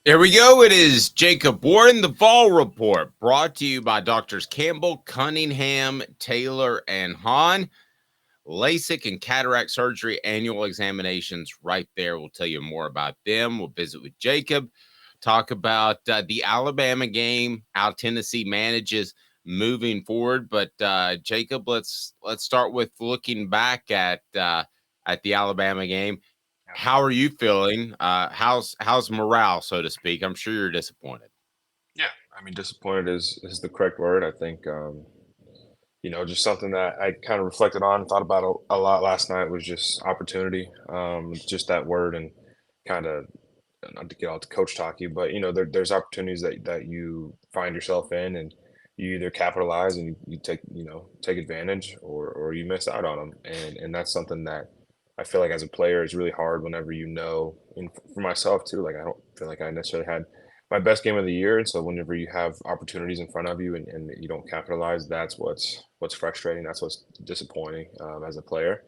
Here we go. It is Jacob Warren, the Vol Report, brought to you by Doctors Campbell, Cunningham, Taylor, and Haun. LASIK and cataract surgery annual examinations right there. We'll tell you more about them. We'll visit with Jacob, talk about the Alabama game, how Tennessee manages moving forward. But Jacob, let's start with looking back at the Alabama game. Yeah. How are you feeling? How's morale, so to speak? I'm sure you're disappointed. Yeah. I mean, disappointed is the correct word. I think, just something that I kind of reflected on, thought about a lot last night was just opportunity. Just that word and kind of not to get all to coach talky, but there's opportunities that you find yourself in, and you either capitalize and you take advantage, or you miss out on them, and that's something that I feel like as a player is really hard whenever and for myself too. Like I don't feel like I necessarily had my best game of the year, and so whenever you have opportunities in front of you and you don't capitalize, that's what's frustrating. That's what's disappointing as a player.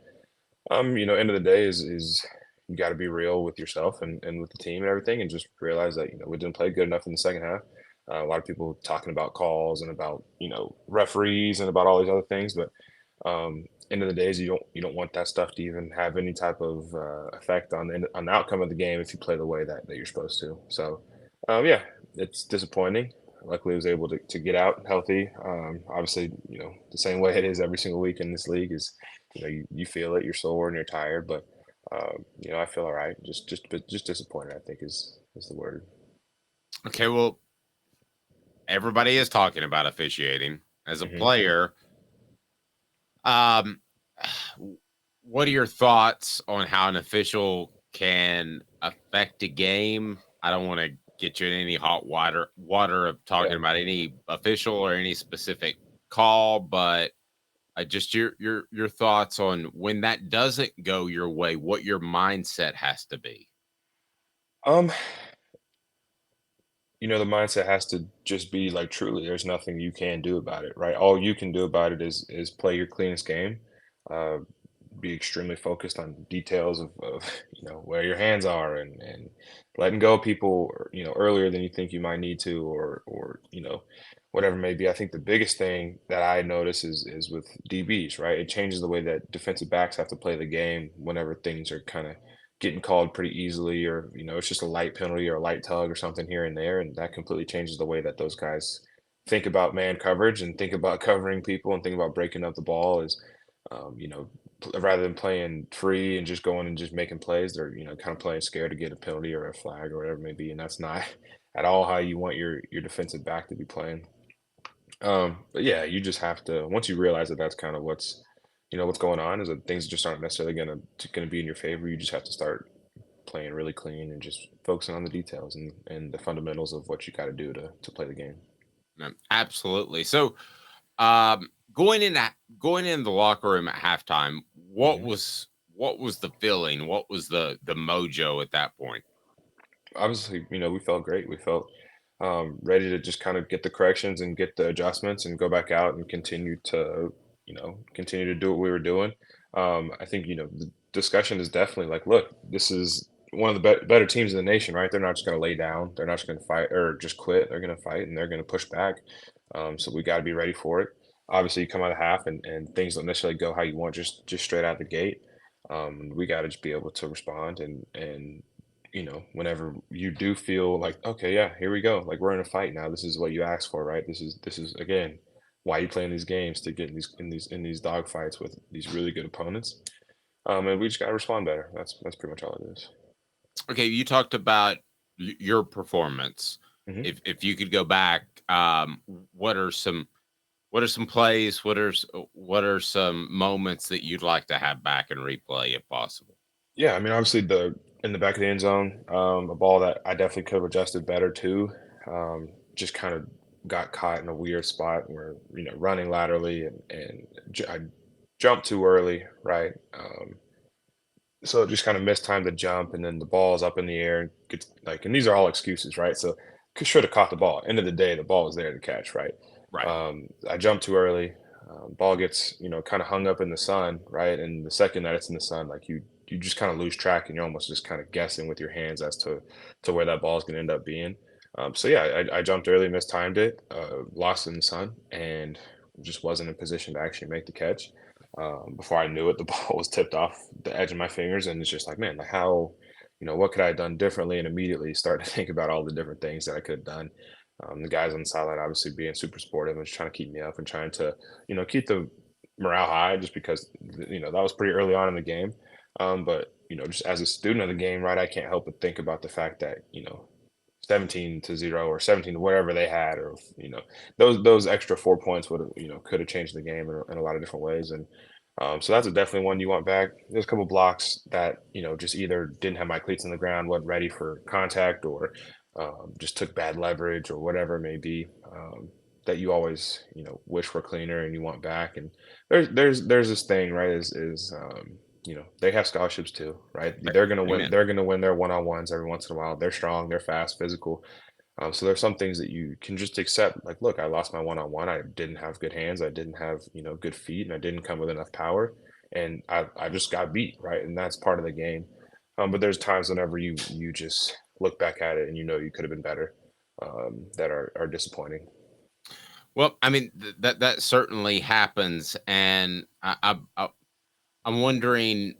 End of the day is you got to be real with yourself and with the team and everything, and just realize that we didn't play good enough in the second half. A lot of people talking about calls and about referees and about all these other things, but end of the days you don't want that stuff to even have any type of effect on the outcome of the game if you play the way that you're supposed to. So yeah, it's disappointing. Luckily, I was able to get out healthy. Obviously, the same way it is every single week in this league is you feel it, you're sore and you're tired, but I feel all right. Just disappointed, I think is the word. Okay, well, everybody is talking about officiating. As a Hmm. player, um, what are your thoughts on how an official can affect a game? I don't want to get you in any hot water of talking Yeah. about any official or any specific call, but just your thoughts on when that doesn't go your way, what your mindset has to be. Um, the mindset has to just be like truly, there's nothing you can do about it, right? All you can do about it is play your cleanest game, uh, be extremely focused on details of where your hands are and letting go of people earlier than you think you might need to, or whatever it may be. I think the biggest thing that I notice is with DBs, right? It changes the way that defensive backs have to play the game whenever things are kind of getting called pretty easily, or it's just a light penalty or a light tug or something here and there, and that completely changes the way that those guys think about man coverage and think about covering people and think about breaking up the ball. Is um, you know Rather than playing free and just going and just making plays, they're kind of playing scared to get a penalty or a flag or whatever it may be, and that's not at all how you want your defensive back to be playing. But yeah, you just have to, once you realize that that's kind of what's going on, is that things just aren't necessarily gonna be in your favor. You just have to start playing really clean and just focusing on the details and the fundamentals of what you got to do to play the game. Absolutely. So, um, going in that going in the locker room at halftime, Hmm. what was the feeling? What was the mojo at that point? Obviously, we felt great. We felt ready to just kind of get the corrections and get the adjustments and go back out and continue to do what we were doing. I think, the discussion is definitely like, look, this is one of the better teams in the nation, right? They're not just going to lay down. They're not just going to fight or just quit. They're going to fight and they're going to push back. So we got to be ready for it. Obviously, you come out of half and things don't necessarily go how you want, just straight out the gate. We got to just be able to respond and whenever you do feel like, okay, yeah, here we go. Like we're in a fight now. This is what you asked for, right? This is again why you playing these games, to get in these dog fights with these really good opponents. And we just gotta respond better. That's pretty much all it is. Okay, you talked about your performance. Mm-hmm. If you could go back, what are some what are some plays? What are some moments that you'd like to have back and replay if possible? Yeah, I mean, obviously the in the back of the end zone, a ball that I definitely could have adjusted better too. Just kind of got caught in a weird spot where running laterally and I jumped too early, right? So just kind of mistimed the jump, and then the ball's up in the air and gets like, and these are all excuses, right? So should have caught the ball. End of the day, the ball was there to catch, right? Right. I jumped too early. ball gets, kind of hung up in the sun, right? And the second that it's in the sun, like you just kind of lose track and you're almost just kind of guessing with your hands as to where that ball is going to end up being. So yeah, I jumped early, mistimed it, lost it in the sun, and just wasn't in position to actually make the catch. Before I knew it, the ball was tipped off the edge of my fingers, and it's just like, man, like how, what could I have done differently? And immediately start to think about all the different things that I could have done. The guys on the sideline obviously being super supportive and just trying to keep me up and trying to, keep the morale high, just because that was pretty early on in the game. But just as a student of the game, right, I can't help but think about the fact that 17-0 or 17 to whatever they had, or those extra 4 points would have could have changed the game in a lot of different ways. And so that's definitely one you want back. There's a couple blocks that just either didn't have my cleats on the ground, wasn't ready for contact, or just took bad leverage or whatever it may be. That you always wish were cleaner and you want back. And there's this thing, right, is they have scholarships too, right? Right. They're gonna win. Amen. They're gonna win their one-on-ones every once in a while. They're strong. They're fast, physical. So there's some things that you can just accept. Like, look, I lost my one-on-one. I didn't have good hands. I didn't have good feet, and I didn't come with enough power. And I just got beat, right? And that's part of the game. But there's times whenever you just look back at it and you could have been better. That are disappointing. Well, I mean that certainly happens, and I'm wondering,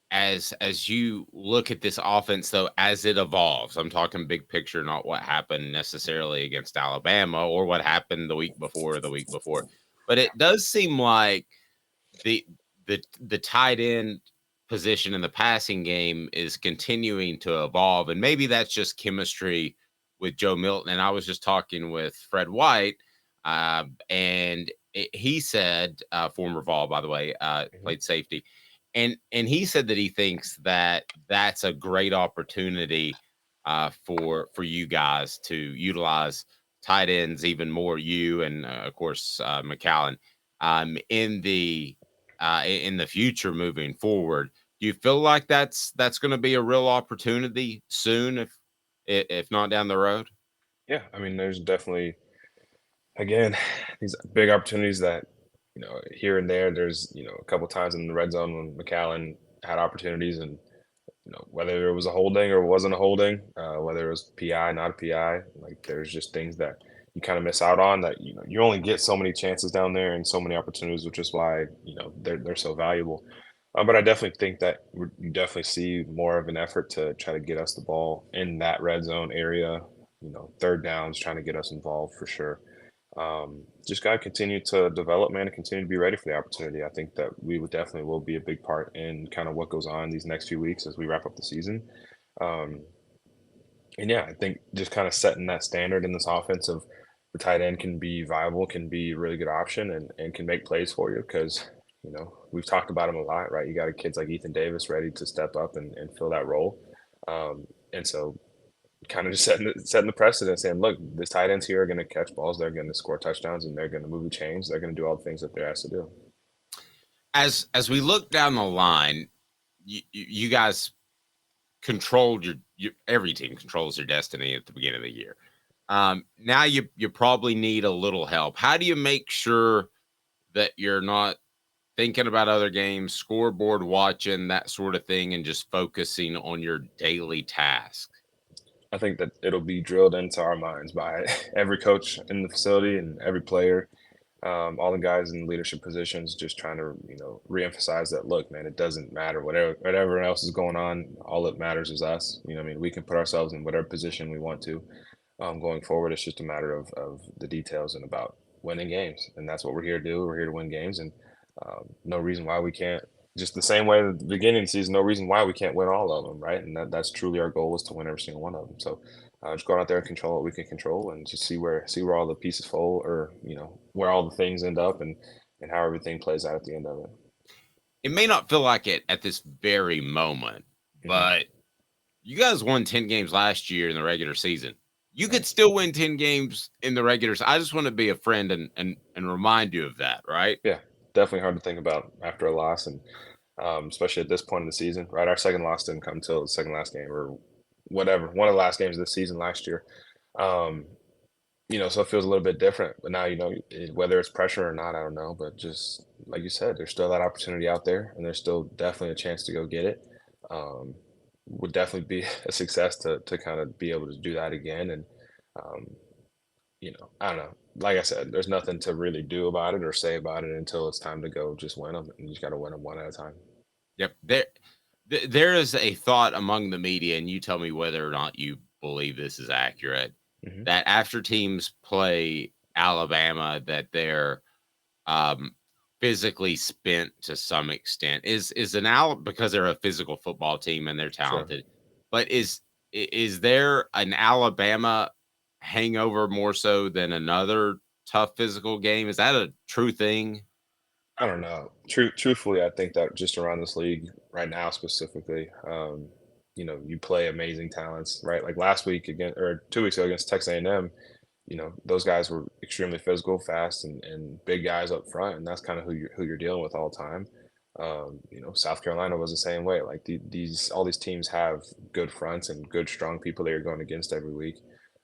as you look at this offense, though, as it evolves. I'm talking big picture, not what happened necessarily against Alabama or what happened the week before or the week before. But it does seem like the the tight end position in the passing game is continuing to evolve, and maybe that's just chemistry with Joe Milton. And I was just talking with Fred White, and he said, former Vol, by the way, Mhm. played safety, and he said that he thinks that that's a great opportunity for you guys to utilize tight ends even more. You and of course McAllen in the future moving forward. Do you feel like that's going to be a real opportunity soon, if not down the road? Yeah, I mean, there's definitely, again, these big opportunities that, here and there. There's, a couple times in the red zone when McAllen had opportunities, and whether it was a holding or wasn't a holding, whether it was PI, not a PI, like there's just things that you kind of miss out on, that you only get so many chances down there and so many opportunities, which is why they're so valuable. But I definitely think that you definitely see more of an effort to try to get us the ball in that red zone area. Third downs, trying to get us involved for sure. Just got to continue to develop, man, and continue to be ready for the opportunity. I think that we would definitely will be a big part in kind of what goes on these next few weeks as we wrap up the season. Um, and yeah, I think just kind of setting that standard in this offense of the tight end can be viable, can be a really good option, and can make plays for you because, we've talked about him a lot, right? You got kids like Ethan Davis ready to step up and fill that role. And so kind of just setting the precedent, saying, look, the tight ends here are going to catch balls, they're going to score touchdowns, and they're going to move the chains. They're going to do all the things that they're asked to do. As we look down the line, you guys controlled your every team controls their destiny at the beginning of the year. Now you probably need a little help. How do you make sure that you're not thinking about other games, scoreboard watching, that sort of thing, and just focusing on your daily task? I think that it'll be drilled into our minds by every coach in the facility and every player, all the guys in leadership positions, just trying to reemphasize that, look, man, it doesn't matter whatever else is going on. All that matters is us. I mean, we can put ourselves in whatever position we want to. Going forward, it's just a matter of the details and about winning games, and that's what we're here to do. We're here to win games, and no reason why we can't. Just the same way at the beginning of the season, no reason why we can't win all of them, right? And that's truly our goal, is to win every single one of them. So just go out there and control what we can control, and just see where all the pieces fall, or where all the things end up, and how everything plays out at the end of it. It may not feel like it at this very moment, Hmm. but you guys won 10 games last year in the regular season. You could Right. still win 10 games in the regular. I just want to be a friend and remind you of that, right? Yeah, definitely hard to think about after a loss, and especially at this point in the season, right? Our second loss didn't come until the second last game, or whatever, one of the last games of the season last year. Um, So it feels a little bit different. But now, whether it's pressure or not, I don't know. But just like you said, there's still that opportunity out there, and there's still definitely a chance to go get it. Um, would definitely be a success to kind of be able to do that again. And um, I don't know. Like I said, there's nothing to really do about it or say about it until it's time to go just win them. And you just got to win them one at a time. Yep. There is a thought among the media, and you tell me whether or not you believe this is accurate, Hmm. that after teams play Alabama, that they're um, physically spent to some extent. Is an because they're a physical football team and they're Sure. talented, but is there an Alabama hangover more so than another tough physical game? Is that a true thing? I don't know. Truthfully, I think that just around this league right now specifically, you play amazing talents, right? Like last week again or 2 weeks ago against Texas A&M, those guys were extremely physical, fast, and big guys up front, and that's kind of who you're dealing with all the time. South Carolina was the same way. Like these all these teams have good fronts and good strong people that you're going against every week.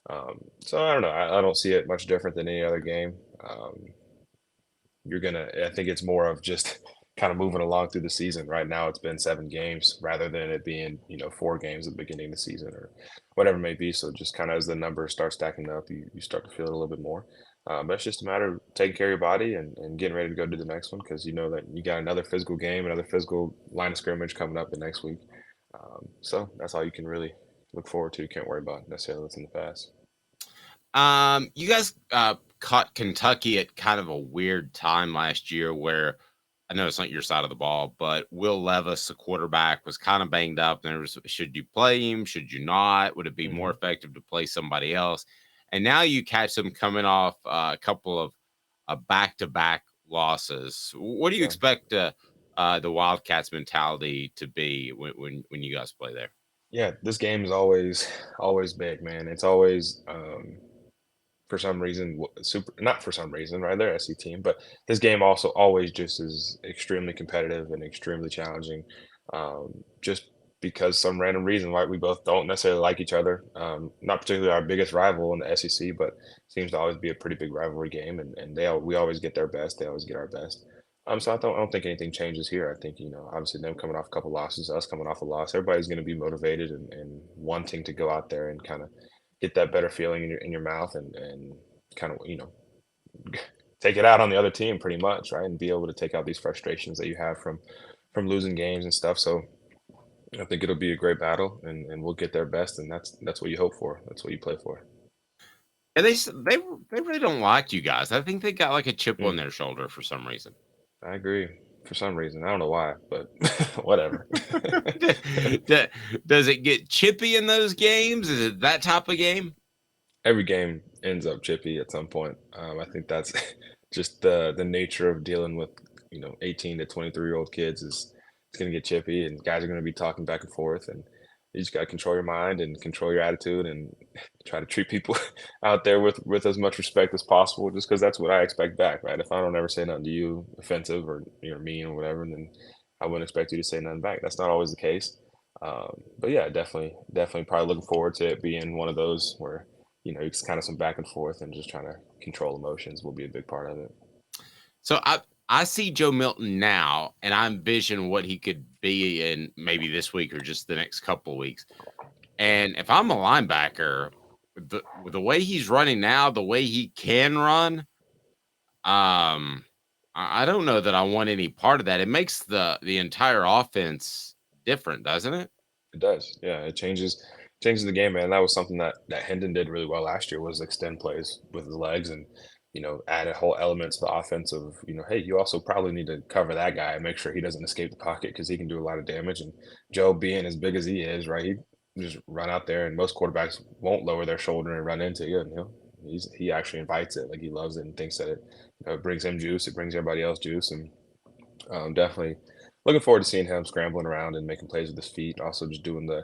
So I don't know. I don't see it much different than any other game. I think it's more of just kind of moving along through the season. Right now, it's been 7 games rather than it being 4 games at the beginning of the season or whatever it may be. So just kind of as the numbers start stacking up, you start to feel it a little bit more. But it's just a matter of taking care of your body and getting ready to go to the next one because you know that you got another physical game, another physical line of scrimmage coming up the next week. So that's all you can really look forward to. You can't worry about necessarily what's in the past. You guys caught Kentucky at kind of a weird time last year where I know it's not your side of the ball, but Will Levis, the quarterback, was kind of banged up. And there was, should you play him? Should you not? Would it be more Hmm. effective to play somebody else? And now you catch them coming off a couple of back-to-back losses. What do you Sure. expect the Wildcats mentality to be when you guys play there? Yeah, this game is always big, man. It's always for some reason super not for some reason, right? They're SC team, but this game also always just is extremely competitive and extremely challenging. Just because some random reason why we both don't necessarily like each other. Not particularly our biggest rival in the SEC, but seems to always be a pretty big rivalry game, and we always get their best. They always get our best. So I don't think anything changes here. I think obviously them coming off a couple losses, us coming off a loss, everybody's going to be motivated and wanting to go out there and kind of get that better feeling in your mouth and kind of take it out on the other team pretty much, right? And be able to take out these frustrations that you have from losing games and stuff. So I think it'll be a great battle, and we'll get their best, and that's what you hope for. That's what you play for. And they really don't like you guys. I think they got like a chip on Mm, their shoulder for some reason. I agree. For some reason, I don't know why, but whatever. D- Does it get chippy in those games? Is it that type of game? Every game ends up chippy at some point. I think that's just the nature of dealing with 18 to 23-year-old kids is it's going to get chippy and guys are going to be talking back and forth and you just got to control your mind and control your attitude and try to treat people out there with as much respect as possible just because that's what I expect back, right? If I don't ever say nothing to you offensive or you're mean or whatever, then I wouldn't expect you to say nothing back. That's not always the case. But yeah, definitely probably looking forward to it being one of those where it's kind of some back and forth and just trying to control emotions will be a big part of it. So I see Joe Milton now, and I envision what he could be in maybe this week or just the next couple of weeks. And if I'm a linebacker, the way he's running now, the way he can run, I don't know that I want any part of that. It makes the entire offense different, doesn't it? It does. Yeah, it changes the game, man. That was something that Hendon did really well last year was extend plays with his legs and add a whole element to the offensive. Hey, you also probably need to cover that guy and make sure he doesn't escape the pocket because he can do a lot of damage. And Joe, being as big as he is, right, he just run out there, and most quarterbacks won't lower their shoulder and run into you. And he actually invites it, like he loves it and thinks that it brings him juice, it brings everybody else juice, and definitely looking forward to seeing him scrambling around and making plays with his feet. Also, just doing the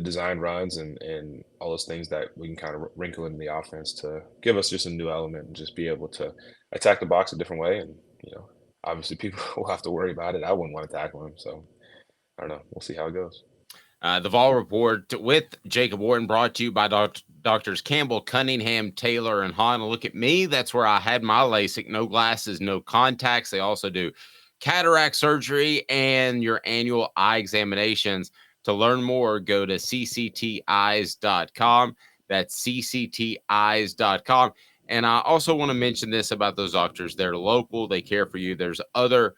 design runs and all those things that we can kind of wrinkle into the offense to give us just a new element and just be able to attack the box a different way. And obviously, people will have to worry about it. I wouldn't want to tackle him, so I don't know. We'll see how it goes. The Vol Report with Jacob Wharton brought to you by Doctors Campbell, Cunningham, Taylor, and Haun. Look at me. That's where I had my LASIK. No glasses, no contacts. They also do cataract surgery and your annual eye examinations. To learn more, go to ccteyes.com. That's ccteyes.com. And I also want to mention this about those doctors. They're local. They care for you. There's other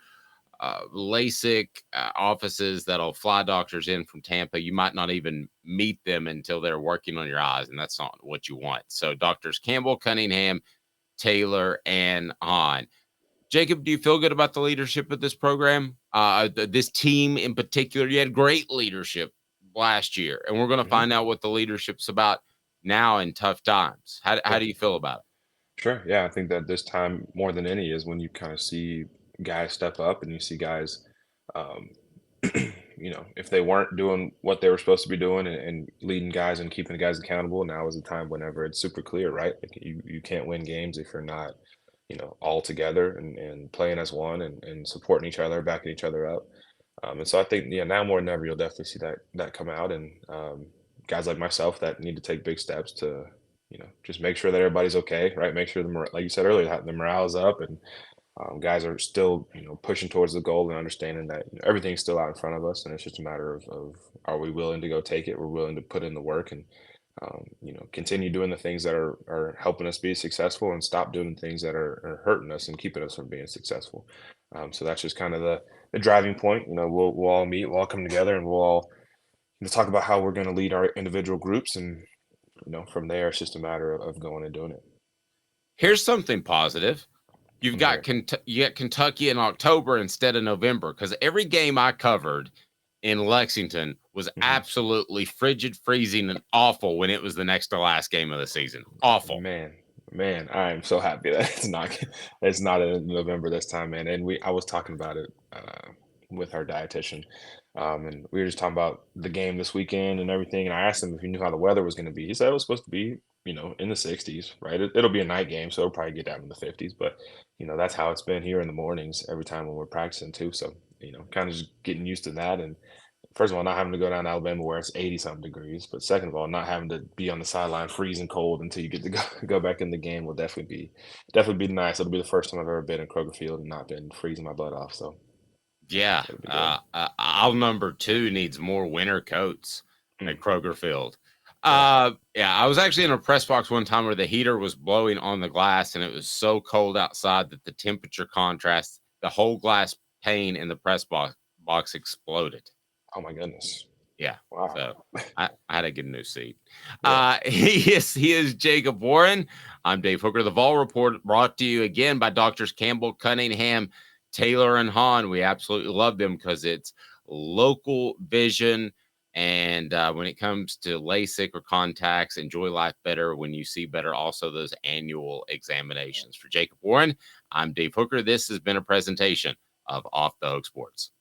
LASIK offices that'll fly doctors in from Tampa. You might not even meet them until they're working on your eyes, and that's not what you want. So Doctors Campbell, Cunningham, Taylor, and Haun. Jacob, do you feel good about the leadership of this program? This team in particular, you had great leadership last year, and we're going to find out what the leadership's about now in tough times. How do you feel about it? Sure. Yeah, I think that this time more than any is when you kind of see guys step up and you see guys, um, if they weren't doing what they were supposed to be doing and leading guys and keeping the guys accountable, now is the time whenever it's super clear, right? Like you can't win games if you're not, all together and playing as one and supporting each other, backing each other up. And so I think, yeah, now more than ever, you'll definitely see that come out and guys like myself that need to take big steps to, just make sure that everybody's okay, right? Make sure like you said earlier, that the morale is up and guys are still, pushing towards the goal and understanding that everything's still out in front of us, and it's just a matter of are we willing to go take it? We're willing to put in the work and continue doing the things that are helping us be successful and stop doing things that are hurting us and keeping us from being successful. So that's just kind of the driving point. We'll all meet, we'll all come together, and we'll all talk about how we're going to lead our individual groups, and from there, it's just a matter of going and doing it. Here's something positive. You got Kentucky in October instead of November, because every game I covered in Lexington was absolutely frigid, freezing, and awful when it was the next to last game of the season. Awful. Man, I am so happy that it's not in November this time, man. And I was talking about it with our dietitian, and we were just talking about the game this weekend and everything. And I asked him if he knew how the weather was going to be. He said it was supposed to be, in the 60s, right? It'll be a night game, so it'll probably get down in the 50s. But that's how it's been here in the mornings every time when we're practicing too. So kind of just getting used to that. And first of all, not having to go down to Alabama where it's 80 something degrees, but second of all, not having to be on the sideline freezing cold until you get to go back in the game will definitely be nice. It'll be the first time I've ever been in Kroger Field and not been freezing my butt off. So yeah, aisle number 2 needs more winter coats at Kroger Field. I was actually in a press box one time where the heater was blowing on the glass and it was so cold outside that the temperature contrast, the whole glass pane in the press box exploded. Oh my goodness. Yeah. Wow. So I had to get a new seat. Yeah. He is Jacob Warren. I'm Dave Hooker. The Vol Report brought to you again by Doctors Campbell, Cunningham, Taylor, and Haun. We absolutely love them because it's local vision. And when it comes to LASIK or contacts, enjoy life better when you see better. Also, those annual examinations. For Jacob Warren, I'm Dave Hooker. This has been a presentation of Off the Hook Sports.